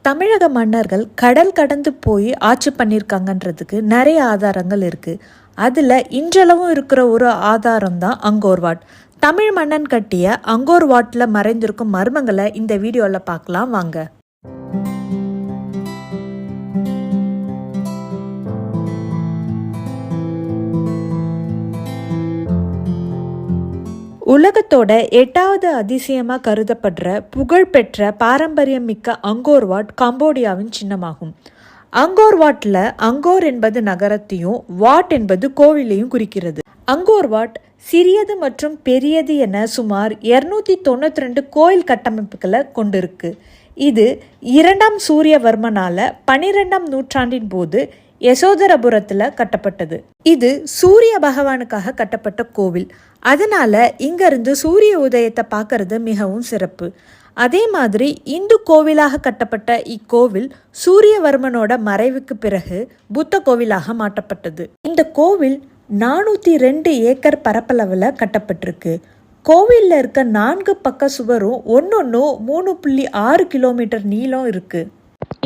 தமிழக மன்னர்கள் கடல் கடந்து போய் ஆட்சி பண்ணியிருக்காங்கன்றதுக்கு நிறைய ஆதாரங்கள் இருக்குது. அதில் இன்றளவும் இருக்கிற ஒரு ஆதாரம் தான் அங்கோர் வாட். தமிழ் மன்னன் கட்டிய அங்கோர் வாட்டில் மறைந்திருக்கும் மர்மங்களை இந்த வீடியோவில் பார்க்கலாம் வாங்க. உலகத்தோட 8வது அதிசயமாக கருதப்படுற புகழ்பெற்ற பாரம்பரியம் மிக்க அங்கோர் வாட் கம்போடியாவின் சின்னமாகும். அங்கோர் வாட்டில் அங்கோர் என்பது நகரத்தையும் வாட் என்பது கோவிலையும் குறிக்கிறது. அங்கோர் வாட் சிறியது மற்றும் பெரியது என சுமார் 292 கோயில் கட்டமைப்புகளை கொண்டிருக்கு. இது 2ஆம் சூரியவர்மனால் 12ஆம் நூற்றாண்டின் போது யசோதரபுரத்தில் கட்டப்பட்டது. இது சூரிய பகவானுக்காக கட்டப்பட்ட கோவில். அதனால இங்கிருந்து சூரிய உதயத்தை பார்க்கறது மிகவும் சிறப்பு. அதே மாதிரி இந்து கோவிலாக கட்டப்பட்ட இக்கோவில் சூரியவர்மனோட மறைவுக்கு பிறகு புத்த கோவிலாக மாற்றப்பட்டது. இந்த கோவில் 402 ஏக்கர் பரப்பளவில் கட்டப்பட்டிருக்கு. கோவிலில் இருக்க 4 பக்க சுவரும் ஒன்னொன்னும் 3.6 கிலோமீட்டர் நீளம் இருக்கு.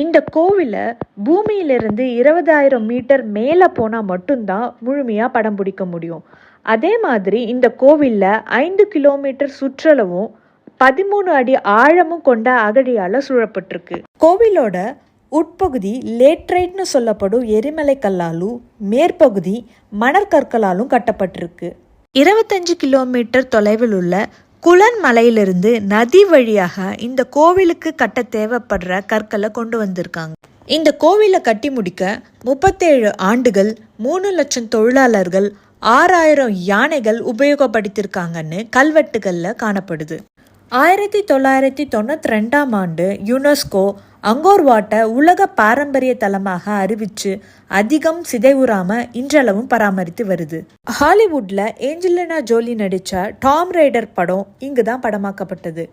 இந்த கோவிலை பூமியிலிருந்து 20,000 மீட்டர் மேலே போனால் மட்டும்தான் முழுமையாக படம் பிடிக்க முடியும். அதே மாதிரி இந்த கோவிலில் 5 கிலோமீட்டர் சுற்றளவும் 13 அடி ஆழமும் கொண்ட அகழியால் சூழப்பட்டிருக்கு. கோவிலோட உட்பகுதி லேட்ரைட்னு சொல்லப்படும் எரிமலை கல்லாலும் மேற்பகுதி மணற்கற்களாலும் கட்டப்பட்டிருக்கு. 25 கிலோமீட்டர் தொலைவில் உள்ள குலன் மலையிலிருந்து நதி வழியாக இந்த கோவிலுக்கு கட்ட தேவைப்படுற கற்களை கொண்டு வந்திருக்காங்க. இந்த கோவிலை கட்டி முடிக்க 37 ஆண்டுகள், 3 லட்சம் தொழிலாளர்கள், 6000 யானைகள் உபயோகப்படுத்தியிருக்காங்கன்னு கல்வெட்டுகளில் காணப்படுது. 1992ஆம் ஆண்டு யுனெஸ்கோ அங்கோர் வாட்டை உலக பாரம்பரிய தலமாக அறிவிச்சு அதிகம் சிதைவுறாம இன்றளவும் பராமரித்து வருது. ஹாலிவுட்ல ஏஞ்சலினா ஜோலி நடிச்ச டாம் ரைடர் படம் இங்குதான் படமாக்கப்பட்டது.